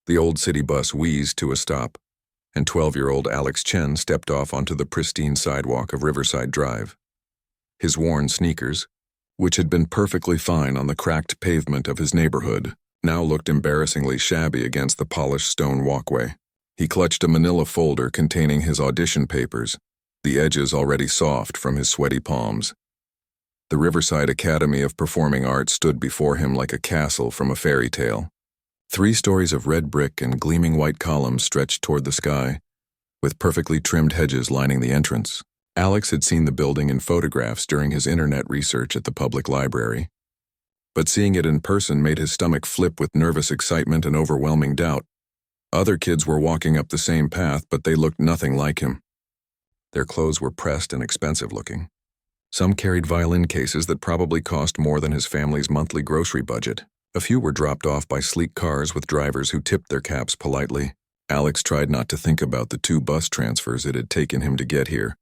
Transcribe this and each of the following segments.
The old city bus wheezed to a stop, and 12-year-old Alex Chen stepped off onto the pristine sidewalk of Riverside Drive. His worn sneakers, which had been perfectly fine on the cracked pavement of his neighborhood, now looked embarrassingly shabby against the polished stone walkway. He clutched a manila folder containing his audition papers, the edges already soft from his sweaty palms. The Riverside Academy of Performing Arts stood before him like a castle from a fairy tale. 3 stories of red brick and gleaming white columns stretched toward the sky, with perfectly trimmed hedges lining the entrance. Alex had seen the building in photographs during his internet research at the public library, but seeing it in person made his stomach flip with nervous excitement and overwhelming doubt. Other kids were walking up the same path, but they looked nothing like him. Their clothes were pressed and expensive looking. Some carried violin cases that probably cost more than his family's monthly grocery budget. A few were dropped off by sleek cars with drivers who tipped their caps politely. Alex tried not to think about the 2 bus transfers it had taken him to get here,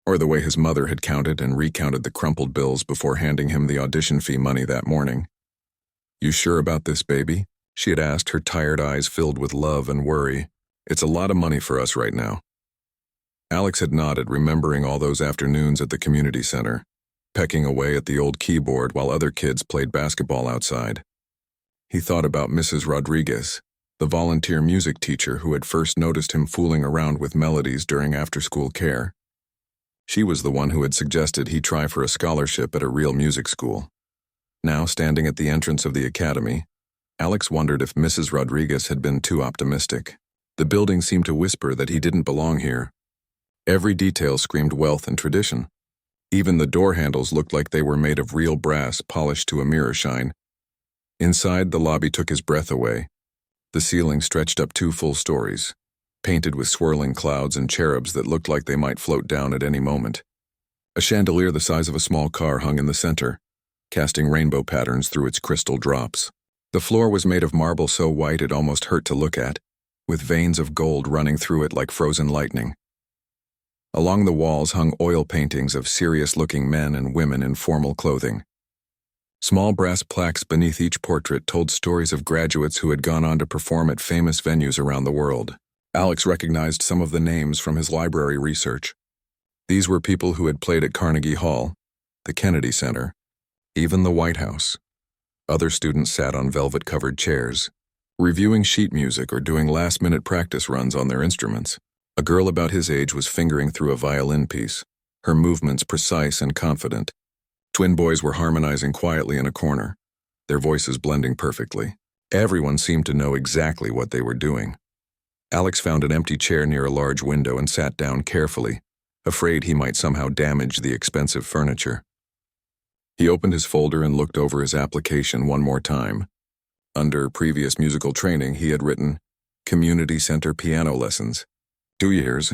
or the way his mother had counted and recounted the crumpled bills before handing him the audition fee money that morning. "You sure about this, baby?" she had asked, her tired eyes filled with love and worry. "It's a lot of money for us right now." Alex had nodded, remembering all those afternoons at the community center, pecking away at the old keyboard while other kids played basketball outside. He thought about Mrs. Rodriguez, the volunteer music teacher who had first noticed him fooling around with melodies during after-school care. She was the one who had suggested he try for a scholarship at a real music school. Now, standing at the entrance of the academy, Alex wondered if Mrs. Rodriguez had been too optimistic. The building seemed to whisper that he didn't belong here. Every detail screamed wealth and tradition. Even the door handles looked like they were made of real brass polished to a mirror shine. Inside, the lobby took his breath away. The ceiling stretched up 2 full stories, painted with swirling clouds and cherubs that looked like they might float down at any moment. A chandelier the size of a small car hung in the center, casting rainbow patterns through its crystal drops. The floor was made of marble so white it almost hurt to look at, with veins of gold running through it like frozen lightning. Along the walls hung oil paintings of serious-looking men and women in formal clothing. Small brass plaques beneath each portrait told stories of graduates who had gone on to perform at famous venues around the world. Alex recognized some of the names from his library research. These were people who had played at Carnegie Hall, the Kennedy Center, even the White House. Other students sat on velvet-covered chairs, reviewing sheet music or doing last-minute practice runs on their instruments. A girl about his age was fingering through a violin piece, her movements precise and confident. Twin boys were harmonizing quietly in a corner, their voices blending perfectly. Everyone seemed to know exactly what they were doing. Alex found an empty chair near a large window and sat down carefully, afraid he might somehow damage the expensive furniture. He opened his folder and looked over his application one more time. Under previous musical training, he had written, "Community Center Piano Lessons, 2 years."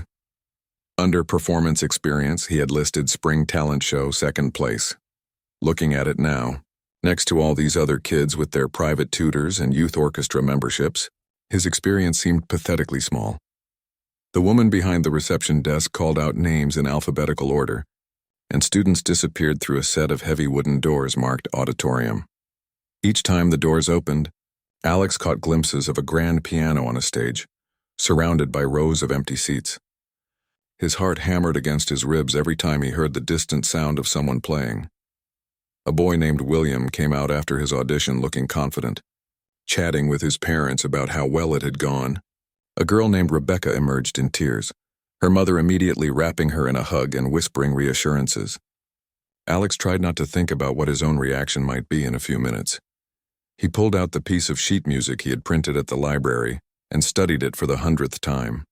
Under performance experience, he had listed Spring Talent Show 2nd place. Looking at it now, next to all these other kids with their private tutors and youth orchestra memberships, his experience seemed pathetically small. The woman behind the reception desk called out names in alphabetical order, and students disappeared through a set of heavy wooden doors marked auditorium. Each time the doors opened, Alex caught glimpses of a grand piano on a stage, surrounded by rows of empty seats. His heart hammered against his ribs every time he heard the distant sound of someone playing. A boy named William came out after his audition looking confident, chatting with his parents about how well it had gone. A girl named Rebecca emerged in tears, her mother immediately wrapping her in a hug and whispering reassurances. Alex tried not to think about what his own reaction might be in a few minutes. He pulled out the piece of sheet music he had printed at the library and studied it for the 100th time.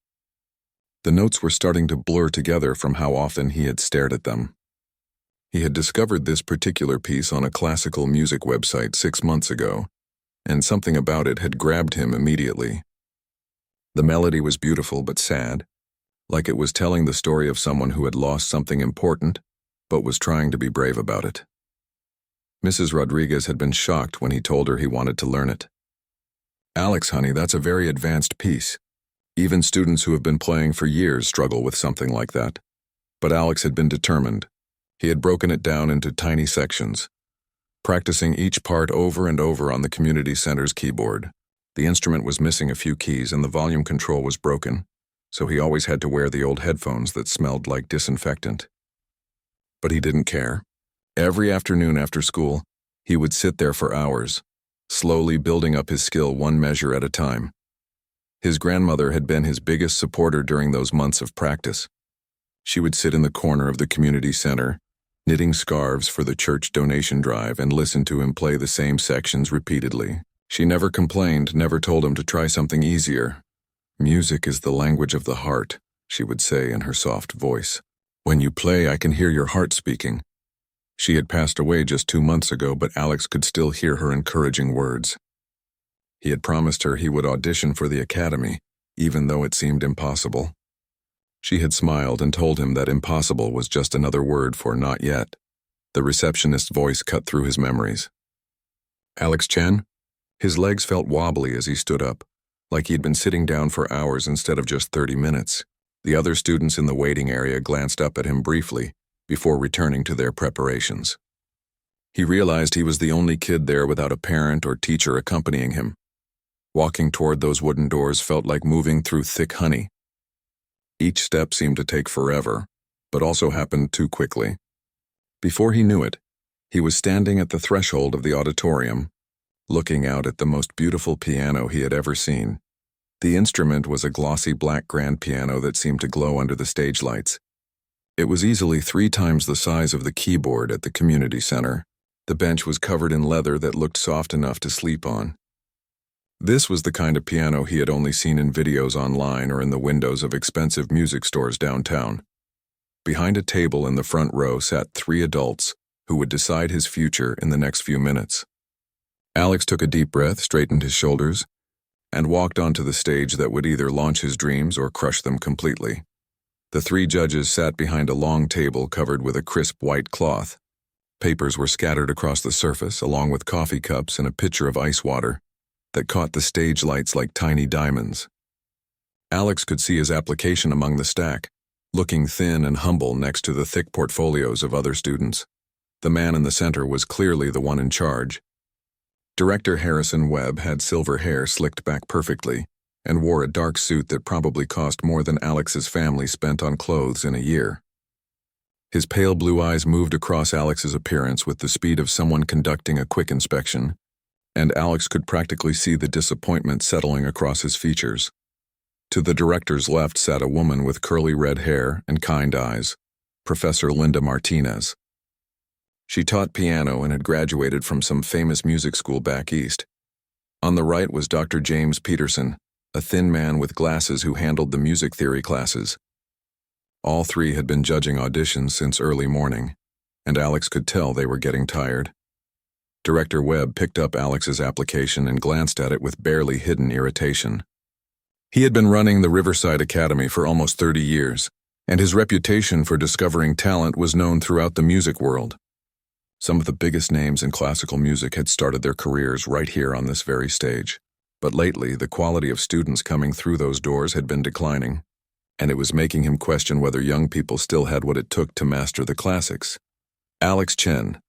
The notes were starting to blur together from how often he had stared at them. He had discovered this particular piece on a classical music website 6 months ago, and something about it had grabbed him immediately. The melody was beautiful but sad, like it was telling the story of someone who had lost something important, but was trying to be brave about it. Mrs. Rodriguez had been shocked when he told her he wanted to learn it. "Alex, honey, that's a very advanced piece. Even students who have been playing for years struggle with something like that." But Alex had been determined. He had broken it down into tiny sections, practicing each part over and over on the community center's keyboard. The instrument was missing a few keys and the volume control was broken, so he always had to wear the old headphones that smelled like disinfectant. But he didn't care. Every afternoon after school, he would sit there for hours, slowly building up his skill one measure at a time. His grandmother had been his biggest supporter during those months of practice. She would sit in the corner of the community center, knitting scarves for the church donation drive, and listen to him play the same sections repeatedly. She never complained, never told him to try something easier. "Music is the language of the heart," she would say in her soft voice. "When you play, I can hear your heart speaking." She had passed away just 2 months ago, but Alex could still hear her encouraging words. He had promised her he would audition for the academy, even though it seemed impossible. She had smiled and told him that impossible was just another word for not yet. The receptionist's voice cut through his memories. "Alex Chen?" His legs felt wobbly as he stood up, like he'd been sitting down for hours instead of just 30 minutes. The other students in the waiting area glanced up at him briefly before returning to their preparations. He realized he was the only kid there without a parent or teacher accompanying him. Walking toward those wooden doors felt like moving through thick honey. Each step seemed to take forever, but also happened too quickly. Before he knew it, he was standing at the threshold of the auditorium, looking out at the most beautiful piano he had ever seen. The instrument was a glossy black grand piano that seemed to glow under the stage lights. It was easily 3 times the size of the keyboard at the community center. The bench was covered in leather that looked soft enough to sleep on. This was the kind of piano he had only seen in videos online or in the windows of expensive music stores downtown. Behind a table in the front row sat 3 adults who would decide his future in the next few minutes. Alex took a deep breath, straightened his shoulders, and walked onto the stage that would either launch his dreams or crush them completely. The 3 judges sat behind a long table covered with a crisp white cloth. Papers were scattered across the surface, along with coffee cups and a pitcher of ice water that caught the stage lights like tiny diamonds. Alex could see his application among the stack, looking thin and humble next to the thick portfolios of other students. The man in the center was clearly the one in charge. Director Harrison Webb had silver hair slicked back perfectly and wore a dark suit that probably cost more than Alex's family spent on clothes in a year. His pale blue eyes moved across Alex's appearance with the speed of someone conducting a quick inspection, and Alex could practically see the disappointment settling across his features. To the director's left sat a woman with curly red hair and kind eyes, Professor Linda Martinez. She taught piano and had graduated from some famous music school back east. On the right was Dr. James Peterson, a thin man with glasses who handled the music theory classes. All 3 had been judging auditions since early morning, and Alex could tell they were getting tired. Director Webb picked up Alex's application and glanced at it with barely hidden irritation. He had been running the Riverside Academy for almost 30 years, and his reputation for discovering talent was known throughout the music world. Some of the biggest names in classical music had started their careers right here on this very stage. But lately, the quality of students coming through those doors had been declining, and it was making him question whether young people still had what it took to master the classics. "Alex Chen,"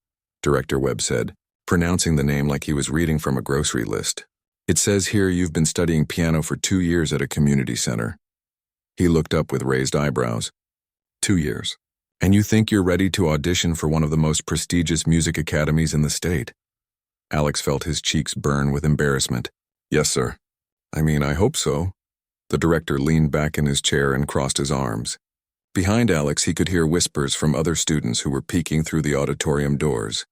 Director Webb said, pronouncing the name like he was reading from a grocery list. "It says here you've been studying piano for 2 years at a community center." He looked up with raised eyebrows. 2 years. And you think you're ready to audition for one of the most prestigious music academies in the state?" Alex felt his cheeks burn with embarrassment. "Yes, sir. I hope so." The director leaned back in his chair and crossed his arms. Behind Alex, he could hear whispers from other students who were peeking through the auditorium doors,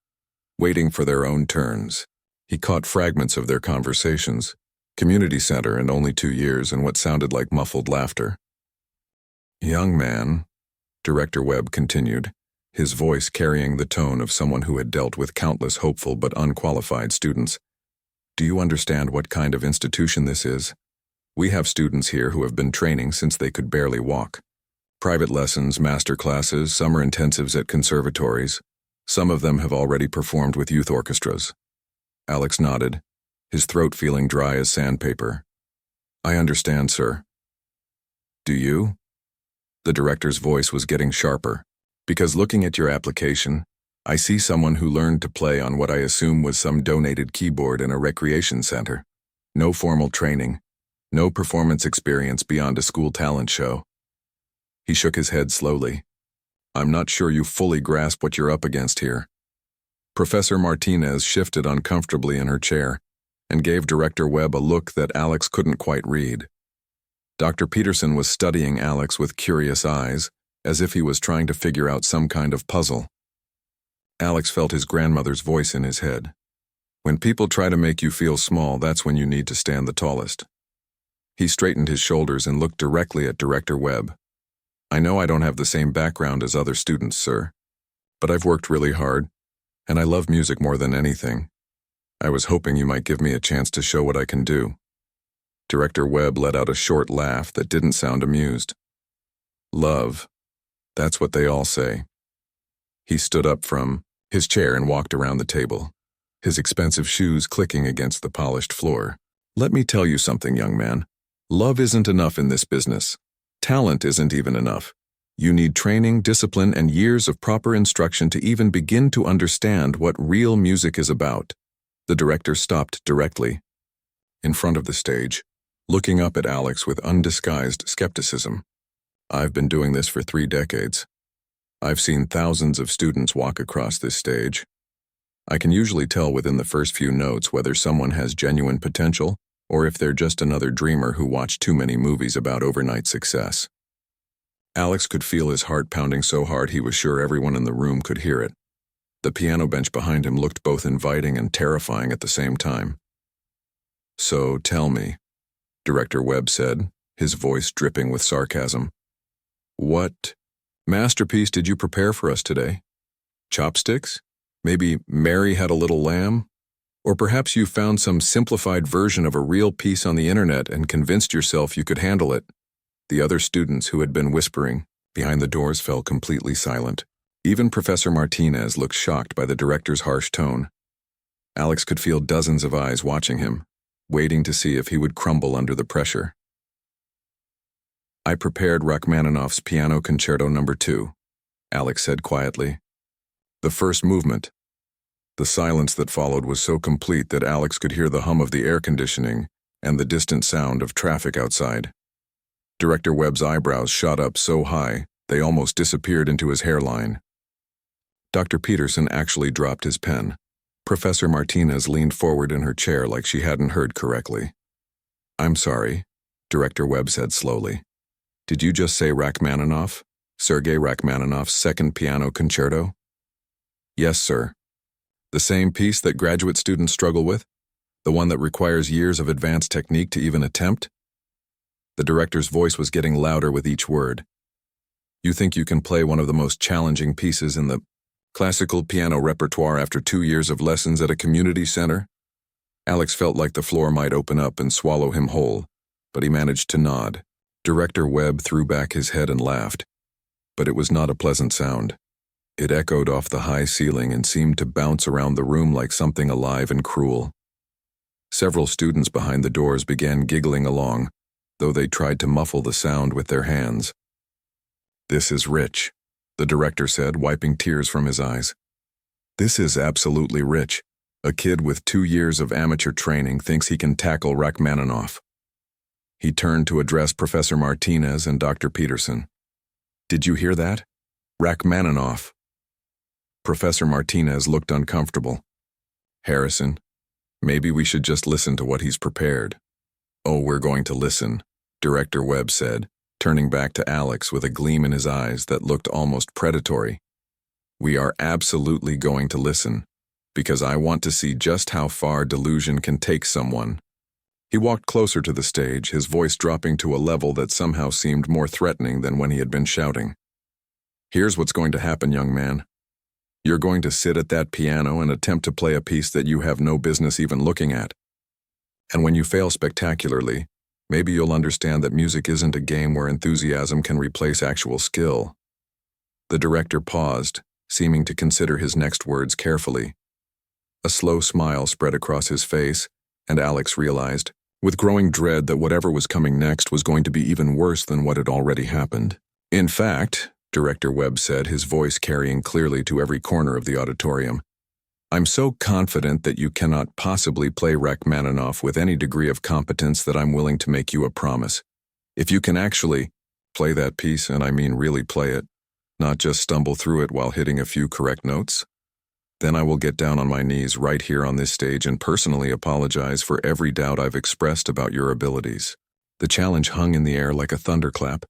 waiting for their own turns. He caught fragments of their conversations, community center and only 2 years, and what sounded like muffled laughter. "Young man," Director Webb continued, his voice carrying the tone of someone who had dealt with countless hopeful but unqualified students. "Do you understand what kind of institution this is? We have students here who have been training since they could barely walk. Private lessons, master classes, summer intensives at conservatories. Some of them have already performed with youth orchestras." Alex nodded, his throat feeling dry as sandpaper. "I understand, sir." "Do you?" The director's voice was getting sharper. "Because looking at your application, I see someone who learned to play on what I assume was some donated keyboard in a recreation center. No formal training, no performance experience beyond a school talent show. He shook his head slowly. I'm not sure you fully grasp what you're up against here. Professor Martinez shifted uncomfortably in her chair and gave Director Webb a look that Alex couldn't quite read. Dr. Peterson was studying Alex with curious eyes, as if he was trying to figure out some kind of puzzle. Alex felt his grandmother's voice in his head. When people try to make you feel small, that's when you need to stand the tallest. He straightened his shoulders and looked directly at Director Webb. I know I don't have the same background as other students, sir, but I've worked really hard, and I love music more than anything. I was hoping you might give me a chance to show what I can do. Director Webb let out a short laugh that didn't sound amused. Love, that's what they all say. He stood up from his chair and walked around the table, his expensive shoes clicking against the polished floor. Let me tell you something, young man. Love isn't enough in this business. Talent isn't even enough. You need training, discipline, and years of proper instruction to even begin to understand what real music is about. The director stopped directly in front of the stage, looking up at Alex with undisguised skepticism. I've been doing this for 3 decades. I've seen thousands of students walk across this stage. I can usually tell within the first few notes whether someone has genuine potential or if they're just another dreamer who watched too many movies about overnight success. Alex could feel his heart pounding so hard he was sure everyone in the room could hear it. The piano bench behind him looked both inviting and terrifying at the same time. So tell me, Director Webb said, his voice dripping with sarcasm. What masterpiece did you prepare for us today? Chopsticks? Maybe Mary Had a Little Lamb? Or perhaps you found some simplified version of a real piece on the internet and convinced yourself you could handle it. The other students who had been whispering behind the doors fell completely silent. Even Professor Martinez looked shocked by the director's harsh tone. Alex could feel dozens of eyes watching him, waiting to see if he would crumble under the pressure. I prepared Rachmaninoff's Piano Concerto No. 2, Alex said quietly. The first movement. The silence that followed was so complete that Alex could hear the hum of the air conditioning and the distant sound of traffic outside. Director Webb's eyebrows shot up so high they almost disappeared into his hairline. Dr. Peterson actually dropped his pen. Professor Martinez leaned forward in her chair like she hadn't heard correctly. I'm sorry, Director Webb said slowly. Did you just say Rachmaninoff? Sergei Rachmaninoff's second piano concerto? Yes, sir. The same piece that graduate students struggle with? The one that requires years of advanced technique to even attempt? The director's voice was getting louder with each word. You think you can play one of the most challenging pieces in the classical piano repertoire after 2 years of lessons at a community center? Alex felt like the floor might open up and swallow him whole, but he managed to nod. Director Webb threw back his head and laughed, but it was not a pleasant sound. It echoed off the high ceiling and seemed to bounce around the room like something alive and cruel. Several students behind the doors began giggling along, though they tried to muffle the sound with their hands. This is rich, the director said, wiping tears from his eyes. This is absolutely rich. A kid with 2 years of amateur training thinks he can tackle Rachmaninoff. He turned to address Professor Martinez and Dr. Peterson. Did you hear that? Rachmaninoff. Professor Martinez looked uncomfortable. Harrison, maybe we should just listen to what he's prepared. Oh, we're going to listen, Director Webb said, turning back to Alex with a gleam in his eyes that looked almost predatory. We are absolutely going to listen, because I want to see just how far delusion can take someone. He walked closer to the stage, his voice dropping to a level that somehow seemed more threatening than when he had been shouting. Here's what's going to happen, young man. You're going to sit at that piano and attempt to play a piece that you have no business even looking at. And when you fail spectacularly, maybe you'll understand that music isn't a game where enthusiasm can replace actual skill. The director paused, seeming to consider his next words carefully. A slow smile spread across his face, and Alex realized, with growing dread, that whatever was coming next was going to be even worse than what had already happened. In fact, Director Webb said, his voice carrying clearly to every corner of the auditorium, I'm so confident that you cannot possibly play Rachmaninoff with any degree of competence that I'm willing to make you a promise. If you can actually play that piece, and I mean really play it, not just stumble through it while hitting a few correct notes, then I will get down on my knees right here on this stage and personally apologize for every doubt I've expressed about your abilities. The challenge hung in the air like a thunderclap,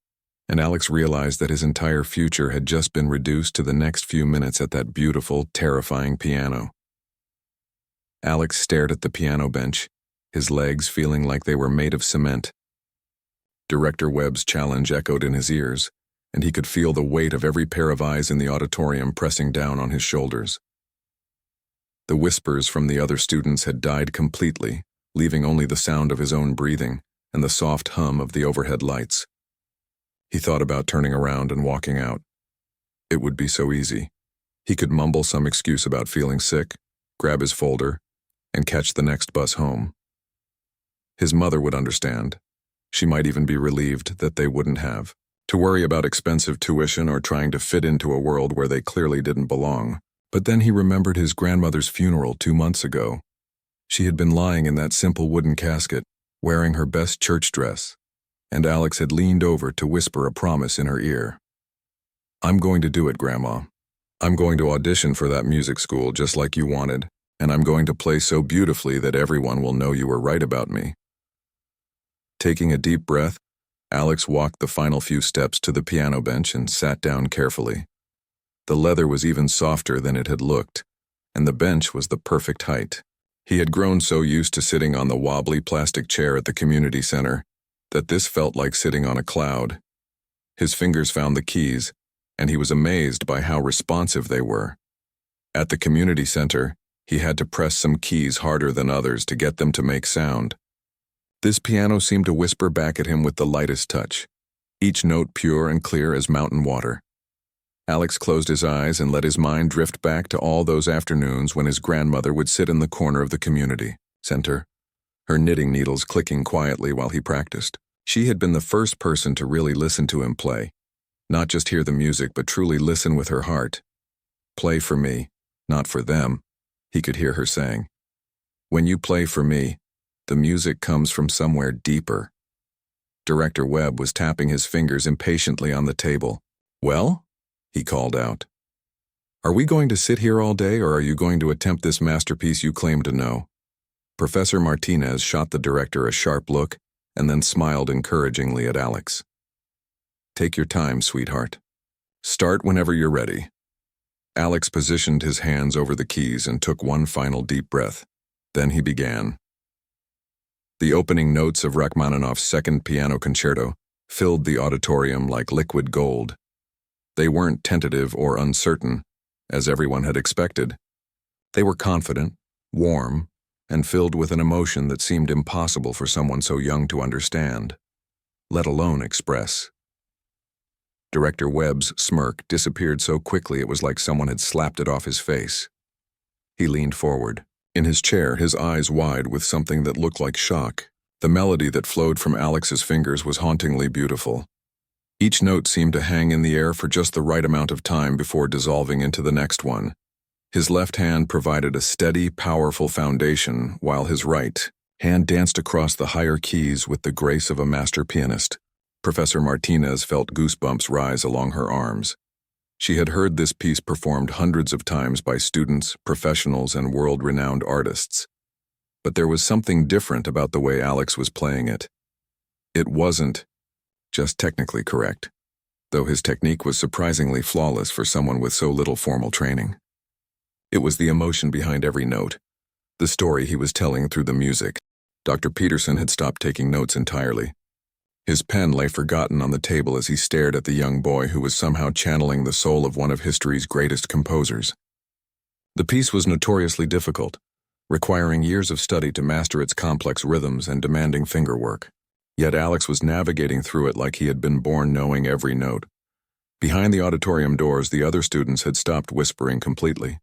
and Alex realized that his entire future had just been reduced to the next few minutes at that beautiful, terrifying piano. Alex stared at the piano bench, his legs feeling like they were made of cement. Director Webb's challenge echoed in his ears, and he could feel the weight of every pair of eyes in the auditorium pressing down on his shoulders. The whispers from the other students had died completely, leaving only the sound of his own breathing and the soft hum of the overhead lights. He thought about turning around and walking out. It would be so easy. He could mumble some excuse about feeling sick, grab his folder, and catch the next bus home. His mother would understand. She might even be relieved that they wouldn't have to worry about expensive tuition or trying to fit into a world where they clearly didn't belong. But then he remembered his grandmother's funeral 2 months ago. She had been lying in that simple wooden casket, wearing her best church dress, and Alex had leaned over to whisper a promise in her ear. "I'm going to do it, Grandma. I'm going to audition for that music school just like you wanted, and I'm going to play so beautifully that everyone will know you were right about me." Taking a deep breath, Alex walked the final few steps to the piano bench and sat down carefully. The leather was even softer than it had looked, and the bench was the perfect height. He had grown so used to sitting on the wobbly plastic chair at the community center that this felt like sitting on a cloud. His fingers found the keys, and he was amazed by how responsive they were. At the community center, he had to press some keys harder than others to get them to make sound. This piano seemed to whisper back at him with the lightest touch, each note pure and clear as mountain water. Alex closed his eyes and let his mind drift back to all those afternoons when his grandmother would sit in the corner of the community center, her knitting needles clicking quietly while he practiced. She had been the first person to really listen to him play, not just hear the music but truly listen with her heart. "Play for me, not for them," he could hear her saying. "When you play for me, the music comes from somewhere deeper." Director Webb was tapping his fingers impatiently on the table. "Well?" he called out. "Are we going to sit here all day, or are you going to attempt this masterpiece you claim to know?" Professor Martinez shot the director a sharp look and then smiled encouragingly at Alex. "Take your time, sweetheart. Start whenever you're ready." Alex positioned his hands over the keys and took one final deep breath. Then he began. The opening notes of Rachmaninoff's second piano concerto filled the auditorium like liquid gold. They weren't tentative or uncertain, as everyone had expected. They were confident, warm, and filled with an emotion that seemed impossible for someone so young to understand, let alone express. Director Webb's smirk disappeared so quickly it was like someone had slapped it off his face. He leaned forward, in his chair, his eyes wide with something that looked like shock. The melody that flowed from Alex's fingers was hauntingly beautiful. Each note seemed to hang in the air for just the right amount of time before dissolving into the next one. His left hand provided a steady, powerful foundation, while his right hand danced across the higher keys with the grace of a master pianist. Professor Martinez felt goosebumps rise along her arms. She had heard this piece performed hundreds of times by students, professionals, and world-renowned artists. But there was something different about the way Alex was playing it. It wasn't just technically correct, though his technique was surprisingly flawless for someone with so little formal training. It was the emotion behind every note, the story he was telling through the music. Dr. Peterson had stopped taking notes entirely. His pen lay forgotten on the table as he stared at the young boy who was somehow channeling the soul of one of history's greatest composers. The piece was notoriously difficult, requiring years of study to master its complex rhythms and demanding fingerwork. Yet Alex was navigating through it like he had been born knowing every note. Behind the auditorium doors, the other students had stopped whispering completely.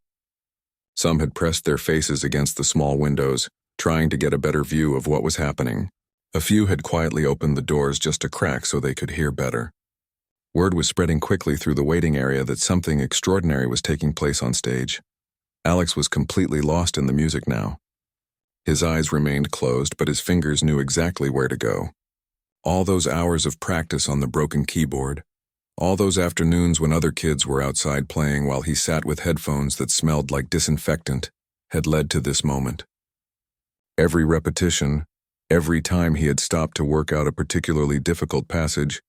Some had pressed their faces against the small windows, trying to get a better view of what was happening. A few had quietly opened the doors just a crack so they could hear better. Word was spreading quickly through the waiting area that something extraordinary was taking place on stage. Alex was completely lost in the music now. His eyes remained closed, but his fingers knew exactly where to go. All those hours of practice on the broken keyboard, all those afternoons when other kids were outside playing while he sat with headphones that smelled like disinfectant, had led to this moment. Every repetition, every time he had stopped to work out a particularly difficult passage,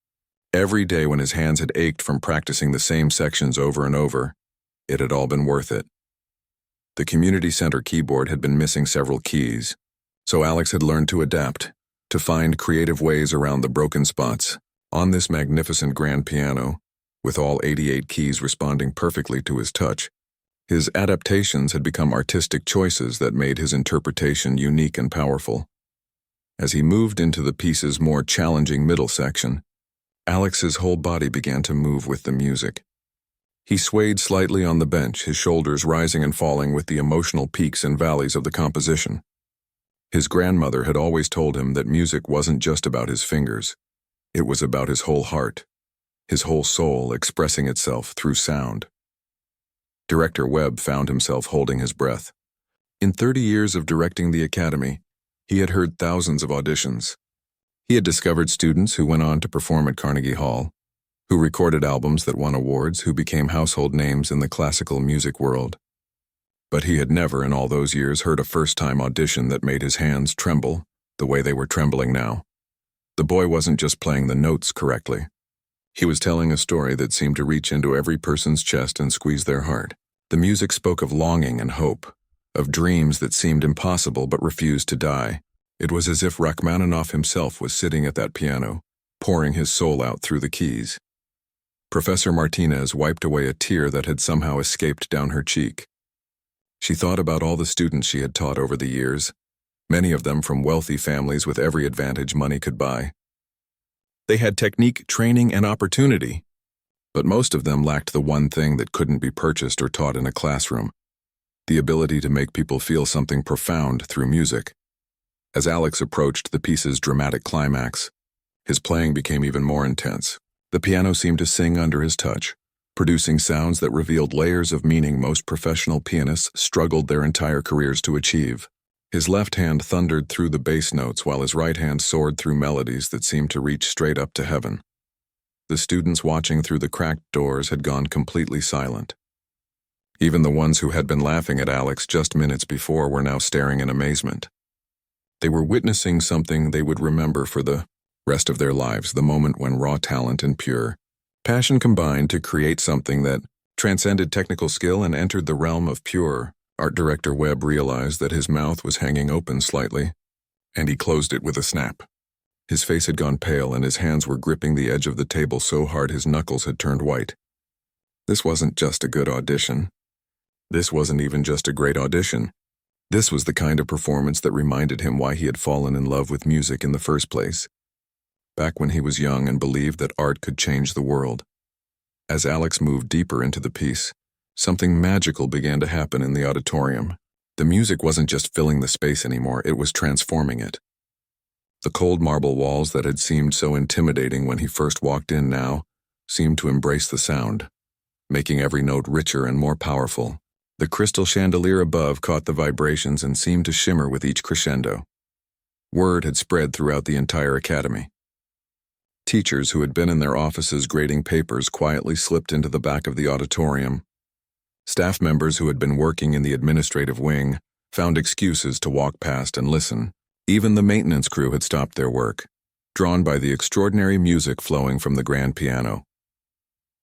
every day when his hands had ached from practicing the same sections over and over, it had all been worth it. The community center keyboard had been missing several keys, so Alex had learned to adapt, to find creative ways around the broken spots. On this magnificent grand piano, with all 88 keys responding perfectly to his touch, his adaptations had become artistic choices that made his interpretation unique and powerful. As he moved into the piece's more challenging middle section, Alex's whole body began to move with the music. He swayed slightly on the bench, his shoulders rising and falling with the emotional peaks and valleys of the composition. His grandmother had always told him that music wasn't just about his fingers. It was about his whole heart, his whole soul expressing itself through sound. Director Webb found himself holding his breath. In 30 years of directing the academy, he had heard thousands of auditions. He had discovered students who went on to perform at Carnegie Hall, who recorded albums that won awards, who became household names in the classical music world. But he had never in all those years heard a first-time audition that made his hands tremble the way they were trembling now. The boy wasn't just playing the notes correctly. He was telling a story that seemed to reach into every person's chest and squeeze their heart. The music spoke of longing and hope, of dreams that seemed impossible but refused to die. It was as if Rachmaninoff himself was sitting at that piano, pouring his soul out through the keys. Professor Martinez wiped away a tear that had somehow escaped down her cheek. She thought about all the students she had taught over the years, many of them from wealthy families with every advantage money could buy. They had technique, training, and opportunity, but most of them lacked the one thing that couldn't be purchased or taught in a classroom: the ability to make people feel something profound through music. As Alex approached the piece's dramatic climax, his playing became even more intense. The piano seemed to sing under his touch, producing sounds that revealed layers of meaning most professional pianists struggled their entire careers to achieve. His left hand thundered through the bass notes while his right hand soared through melodies that seemed to reach straight up to heaven. The students watching through the cracked doors had gone completely silent. Even the ones who had been laughing at Alex just minutes before were now staring in amazement. They were witnessing something they would remember for the rest of their lives, the moment when raw talent and pure passion combined to create something that transcended technical skill and entered the realm of pure. Art director Webb realized that his mouth was hanging open slightly, and he closed it with a snap. His face had gone pale and his hands were gripping the edge of the table so hard his knuckles had turned white. This wasn't just a good audition. This wasn't even just a great audition. This was the kind of performance that reminded him why he had fallen in love with music in the first place, back when he was young and believed that art could change the world. As Alex moved deeper into the piece, something magical began to happen in the auditorium. The music wasn't just filling the space anymore, it was transforming it. The cold marble walls that had seemed so intimidating when he first walked in now seemed to embrace the sound, making every note richer and more powerful. The crystal chandelier above caught the vibrations and seemed to shimmer with each crescendo. Word had spread throughout the entire academy. Teachers who had been in their offices grading papers quietly slipped into the back of the auditorium. Staff members who had been working in the administrative wing found excuses to walk past and listen. Even the maintenance crew had stopped their work, drawn by the extraordinary music flowing from the grand piano.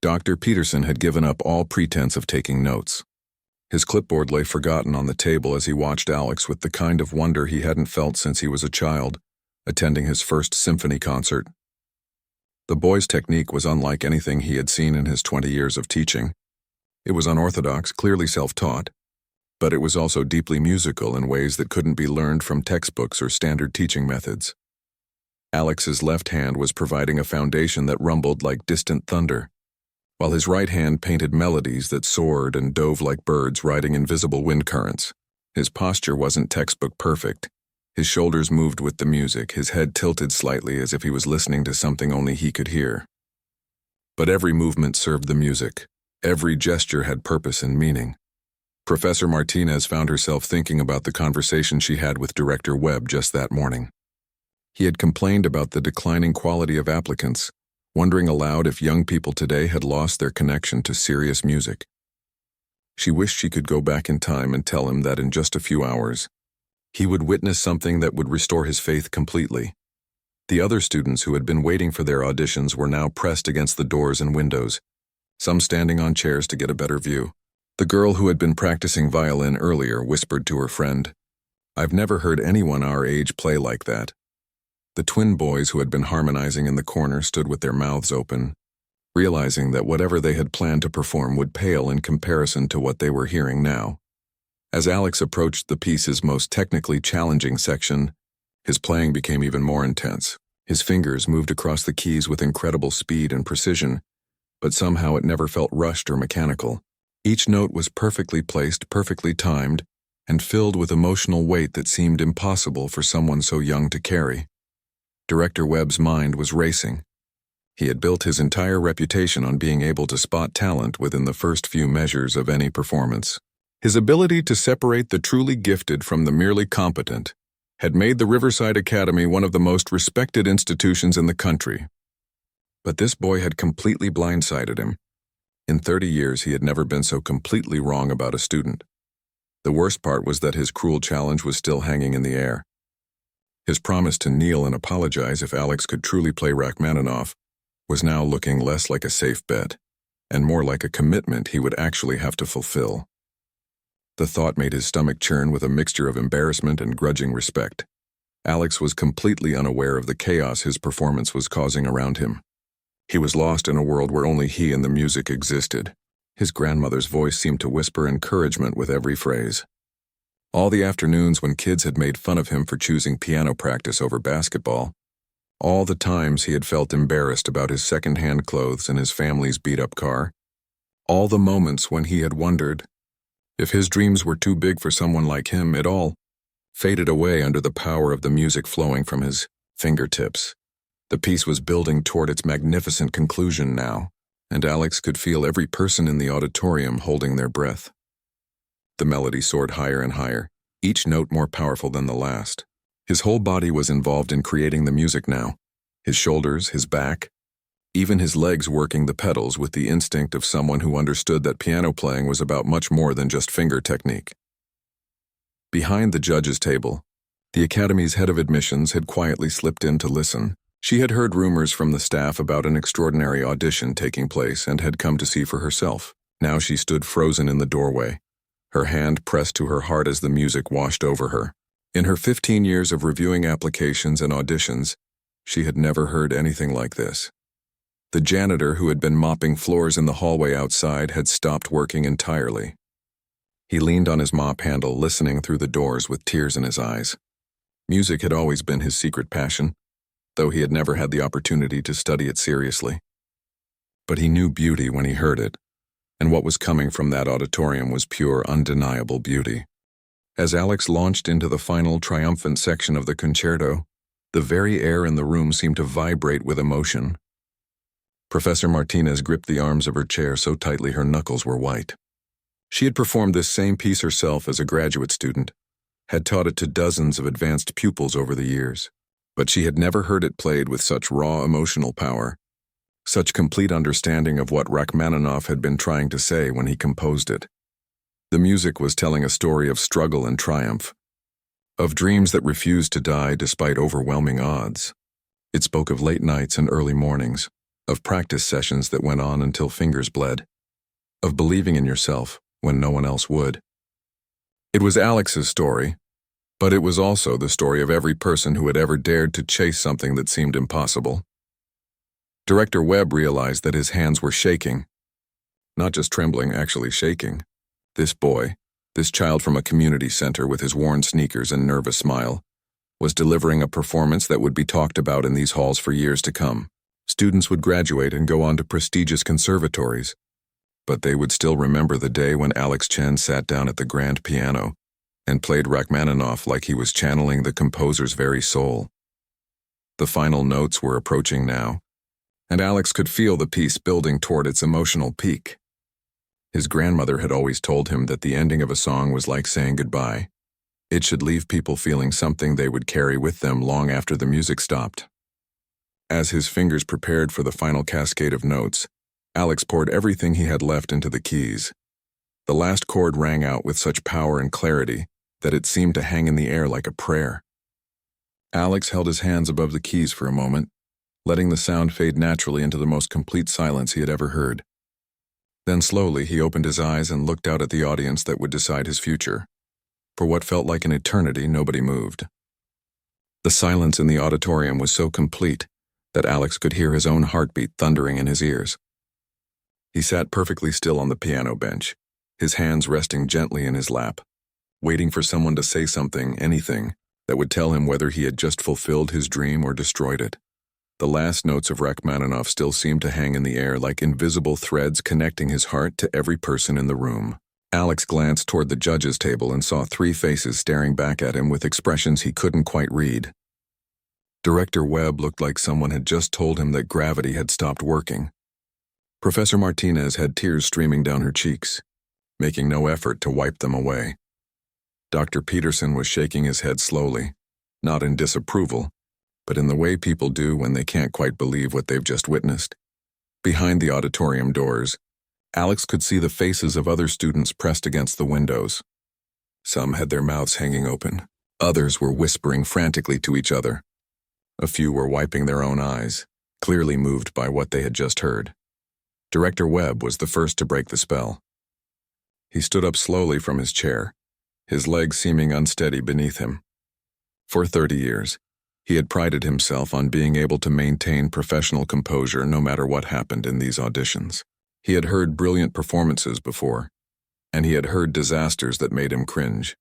Dr. Peterson had given up all pretense of taking notes. His clipboard lay forgotten on the table as he watched Alex with the kind of wonder he hadn't felt since he was a child, attending his first symphony concert. The boy's technique was unlike anything he had seen in his 20 years of teaching. It was unorthodox, clearly self-taught, but it was also deeply musical in ways that couldn't be learned from textbooks or standard teaching methods. Alex's left hand was providing a foundation that rumbled like distant thunder, while his right hand painted melodies that soared and dove like birds riding invisible wind currents. His posture wasn't textbook perfect. His shoulders moved with the music, his head tilted slightly as if he was listening to something only he could hear. But every movement served the music. Every gesture had purpose and meaning. Professor Martinez found herself thinking about the conversation she had with Director Webb just that morning. He had complained about the declining quality of applicants, wondering aloud if young people today had lost their connection to serious music. She wished she could go back in time and tell him that in just a few hours, he would witness something that would restore his faith completely. The other students who had been waiting for their auditions were now pressed against the doors and windows, some standing on chairs to get a better view. The girl who had been practicing violin earlier whispered to her friend, "I've never heard anyone our age play like that." The twin boys who had been harmonizing in the corner stood with their mouths open, realizing that whatever they had planned to perform would pale in comparison to what they were hearing now. As Alex approached the piece's most technically challenging section, his playing became even more intense. His fingers moved across the keys with incredible speed and precision, but somehow it never felt rushed or mechanical. Each note was perfectly placed, perfectly timed, and filled with emotional weight that seemed impossible for someone so young to carry. Director Webb's mind was racing. He had built his entire reputation on being able to spot talent within the first few measures of any performance. His ability to separate the truly gifted from the merely competent had made the Riverside Academy one of the most respected institutions in the country. But this boy had completely blindsided him. In 30 years, he had never been so completely wrong about a student. The worst part was that his cruel challenge was still hanging in the air. His promise to kneel and apologize if Alex could truly play Rachmaninoff was now looking less like a safe bet, and more like a commitment he would actually have to fulfill. The thought made his stomach churn with a mixture of embarrassment and grudging respect. Alex was completely unaware of the chaos his performance was causing around him. He was lost in a world where only he and the music existed. His grandmother's voice seemed to whisper encouragement with every phrase. All the afternoons when kids had made fun of him for choosing piano practice over basketball, all the times he had felt embarrassed about his second-hand clothes and his family's beat-up car, all the moments when he had wondered if his dreams were too big for someone like him, it all faded away under the power of the music flowing from his fingertips. The piece was building toward its magnificent conclusion now, and Alex could feel every person in the auditorium holding their breath. The melody soared higher and higher, each note more powerful than the last. His whole body was involved in creating the music now, his shoulders, his back, even his legs working the pedals with the instinct of someone who understood that piano playing was about much more than just finger technique. Behind the judges' table, the Academy's head of admissions had quietly slipped in to listen. She had heard rumors from the staff about an extraordinary audition taking place and had come to see for herself. Now she stood frozen in the doorway, her hand pressed to her heart as the music washed over her. In her 15 years of reviewing applications and auditions, she had never heard anything like this. The janitor who had been mopping floors in the hallway outside had stopped working entirely. He leaned on his mop handle, listening through the doors with tears in his eyes. Music had always been his secret passion, though he had never had the opportunity to study it seriously. But he knew beauty when he heard it, and what was coming from that auditorium was pure, undeniable beauty. As Alex launched into the final triumphant section of the concerto, the very air in the room seemed to vibrate with emotion. Professor Martinez gripped the arms of her chair so tightly her knuckles were white. She had performed this same piece herself as a graduate student, had taught it to dozens of advanced pupils over the years, but she had never heard it played with such raw emotional power, such complete understanding of what Rachmaninoff had been trying to say when he composed it. The music was telling a story of struggle and triumph, of dreams that refused to die despite overwhelming odds. It spoke of late nights and early mornings, of practice sessions that went on until fingers bled, of believing in yourself when no one else would. It was Alex's story, but it was also the story of every person who had ever dared to chase something that seemed impossible. Director Webb realized that his hands were shaking. Not just trembling, actually shaking. This boy, this child from a community center with his worn sneakers and nervous smile, was delivering a performance that would be talked about in these halls for years to come. Students would graduate and go on to prestigious conservatories, but they would still remember the day when Alex Chen sat down at the grand piano and played Rachmaninoff like he was channeling the composer's very soul. The final notes were approaching now, and Alex could feel the piece building toward its emotional peak. His grandmother had always told him that the ending of a song was like saying goodbye. It should leave people feeling something they would carry with them long after the music stopped. As his fingers prepared for the final cascade of notes, Alex poured everything he had left into the keys. The last chord rang out with such power and clarity that it seemed to hang in the air like a prayer. Alex held his hands above the keys for a moment, letting the sound fade naturally into the most complete silence he had ever heard. Then slowly he opened his eyes and looked out at the audience that would decide his future. For what felt like an eternity, nobody moved. The silence in the auditorium was so complete that Alex could hear his own heartbeat thundering in his ears. He sat perfectly still on the piano bench, his hands resting gently in his lap, waiting for someone to say something, anything, that would tell him whether he had just fulfilled his dream or destroyed it. The last notes of Rachmaninoff still seemed to hang in the air like invisible threads connecting his heart to every person in the room. Alex glanced toward the judges' table and saw 3 faces staring back at him with expressions he couldn't quite read. Director Webb looked like someone had just told him that gravity had stopped working. Professor Martinez had tears streaming down her cheeks, making no effort to wipe them away. Dr. Peterson was shaking his head slowly, not in disapproval, but in the way people do when they can't quite believe what they've just witnessed. Behind the auditorium doors, Alex could see the faces of other students pressed against the windows. Some had their mouths hanging open. Others were whispering frantically to each other. A few were wiping their own eyes, clearly moved by what they had just heard. Director Webb was the first to break the spell. He stood up slowly from his chair, his legs seeming unsteady beneath him. For 30 years, he had prided himself on being able to maintain professional composure no matter what happened in these auditions. He had heard brilliant performances before, and he had heard disasters that made him cringe,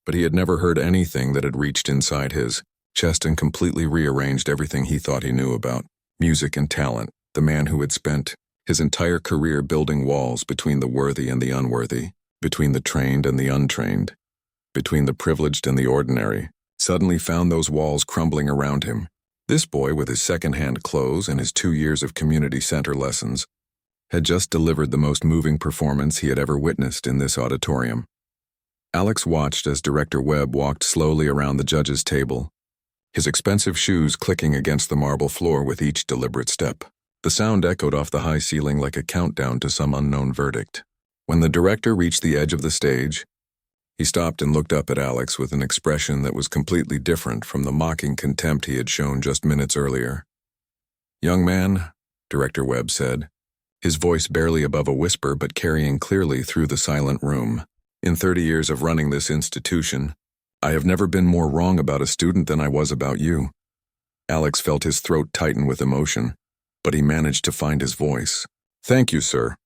but he had never heard anything that had reached inside his chest and completely rearranged everything he thought he knew about music and talent. The man who had spent his entire career building walls between the worthy and the unworthy, between the trained and the untrained, between the privileged and the ordinary, suddenly found those walls crumbling around him. This boy, with his second-hand clothes and his 2 years of community center lessons, had just delivered the most moving performance he had ever witnessed in this auditorium. Alex watched as Director Webb walked slowly around the judges' table, his expensive shoes clicking against the marble floor with each deliberate step. The sound echoed off the high ceiling like a countdown to some unknown verdict. When the director reached the edge of the stage, he stopped and looked up at Alex with an expression that was completely different from the mocking contempt he had shown just minutes earlier. "Young man," Director Webb said, his voice barely above a whisper but carrying clearly through the silent room. "In 30 years of running this institution, I have never been more wrong about a student than I was about you." Alex felt his throat tighten with emotion, but he managed to find his voice. "Thank you, sir."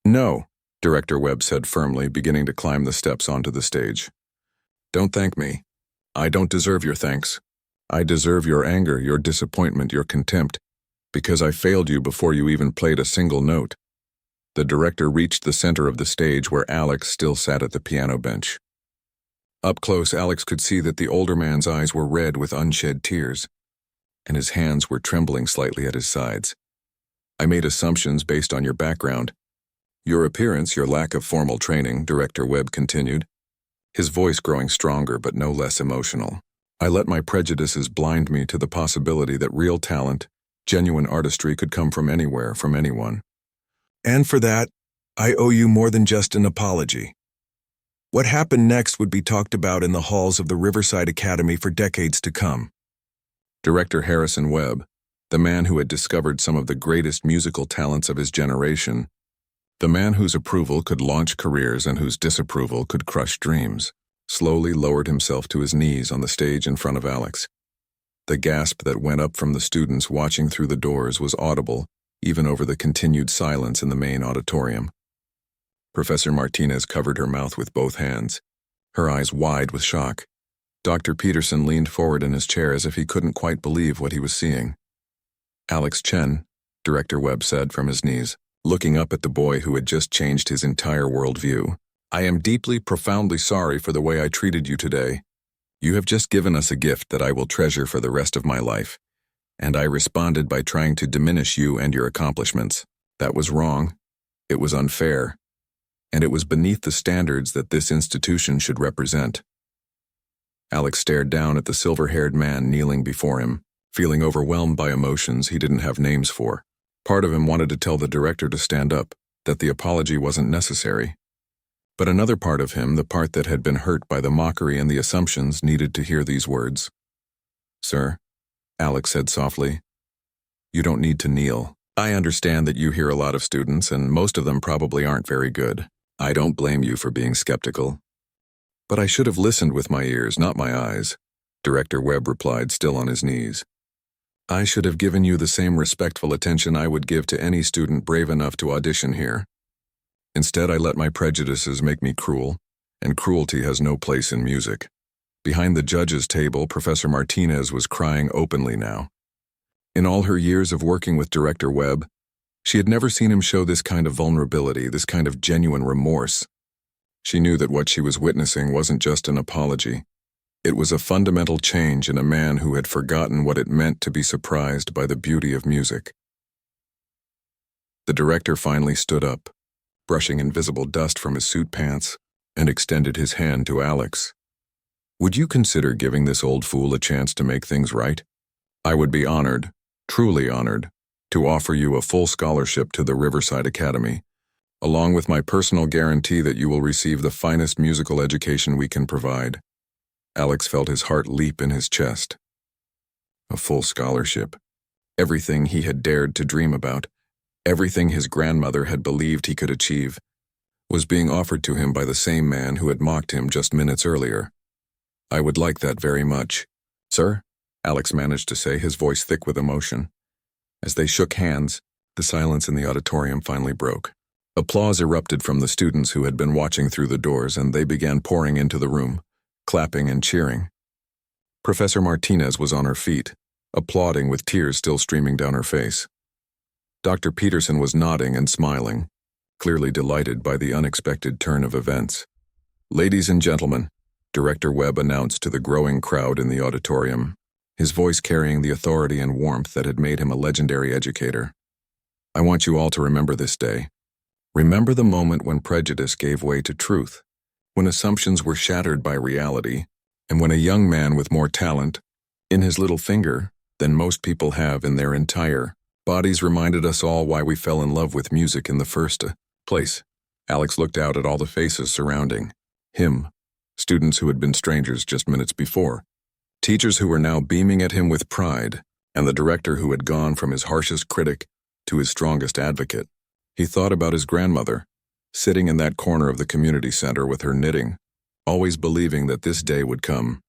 "No," Director Webb said firmly, beginning to climb the steps onto the stage. "Don't thank me. I don't deserve your thanks. I deserve your anger, your disappointment, your contempt, because I failed you before you even played a single note." The director reached the center of the stage where Alex still sat at the piano bench. Up close, Alex could see that the older man's eyes were red with unshed tears, and his hands were trembling slightly at his sides. "I made assumptions based on your background. Your appearance, your lack of formal training," Director Webb continued, his voice growing stronger but no less emotional. "I let my prejudices blind me to the possibility that real talent, genuine artistry could come from anywhere, from anyone. And for that, I owe you more than just an apology. What happened next would be talked about in the halls of the Riverside Academy for decades to come." Director Harrison Webb, the man who had discovered some of the greatest musical talents of his generation, the man whose approval could launch careers and whose disapproval could crush dreams, slowly lowered himself to his knees on the stage in front of Alex. The gasp that went up from the students watching through the doors was audible, even over the continued silence in the main auditorium. Professor Martinez covered her mouth with both hands, her eyes wide with shock. Dr. Peterson leaned forward in his chair as if he couldn't quite believe what he was seeing. "Alex Chen," Director Webb said from his knees, looking up at the boy who had just changed his entire worldview. "I am deeply, profoundly sorry for the way I treated you today. You have just given us a gift that I will treasure for the rest of my life, and I responded by trying to diminish you and your accomplishments. That was wrong. It was unfair. and it was beneath the standards that this institution should represent. Alex stared down at the silver-haired man kneeling before him, feeling overwhelmed by emotions he didn't have names for. Part of him wanted to tell the director to stand up, that the apology wasn't necessary. But another part of him, the part that had been hurt by the mockery and the assumptions, needed to hear these words. "Sir," Alex said softly, "you don't need to kneel. I understand that you hear a lot of students, and most of them probably aren't very good. I don't blame you for being skeptical. But I should have listened with my ears, not my eyes," Director Webb replied, still on his knees. "I should have given you the same respectful attention I would give to any student brave enough to audition here. Instead, I let my prejudices make me cruel, and cruelty has no place in music." Behind the judges' table, Professor Martinez was crying openly now. In all her years of working with Director Webb, she had never seen him show this kind of vulnerability, this kind of genuine remorse. She knew that what she was witnessing wasn't just an apology. It was a fundamental change in a man who had forgotten what it meant to be surprised by the beauty of music. The director finally stood up, brushing invisible dust from his suit pants, and extended his hand to Alex. "Would you consider giving this old fool a chance to make things right? I would be honored, truly honored, to offer you a full scholarship to the Riverside Academy, along with my personal guarantee that you will receive the finest musical education we can provide." Alex felt his heart leap in his chest. A full scholarship. Everything he had dared to dream about, everything his grandmother had believed he could achieve, was being offered to him by the same man who had mocked him just minutes earlier. "I would like that very much." "Sir?" Alex managed to say, his voice thick with emotion. As they shook hands, the silence in the auditorium finally broke. Applause erupted from the students who had been watching through the doors, and they began pouring into the room, clapping and cheering. Professor Martinez was on her feet, applauding with tears still streaming down her face. Dr. Peterson was nodding and smiling, clearly delighted by the unexpected turn of events. "Ladies and gentlemen," Director Webb announced to the growing crowd in the auditorium, his voice carrying the authority and warmth that had made him a legendary educator. "I want you all to remember this day. Remember the moment when prejudice gave way to truth, when assumptions were shattered by reality, and when a young man with more talent in his little finger than most people have in their entire bodies reminded us all why we fell in love with music in the first place." Alex looked out at all the faces surrounding him, students who had been strangers just minutes before, teachers who were now beaming at him with pride, and the director who had gone from his harshest critic to his strongest advocate. He thought about his grandmother, sitting in that corner of the community center with her knitting, always believing that this day would come.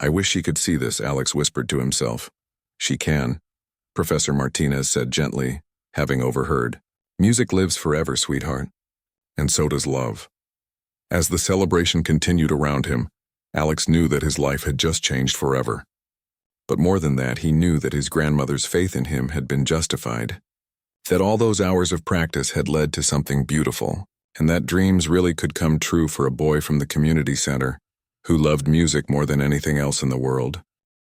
"I wish she could see this," Alex whispered to himself. "She can," Professor Martinez said gently, having overheard. "Music lives forever, sweetheart. And so does love." As the celebration continued around him, Alex knew that his life had just changed forever. But more than that, he knew that his grandmother's faith in him had been justified, that all those hours of practice had led to something beautiful, and that dreams really could come true for a boy from the community center who loved music more than anything else in the world.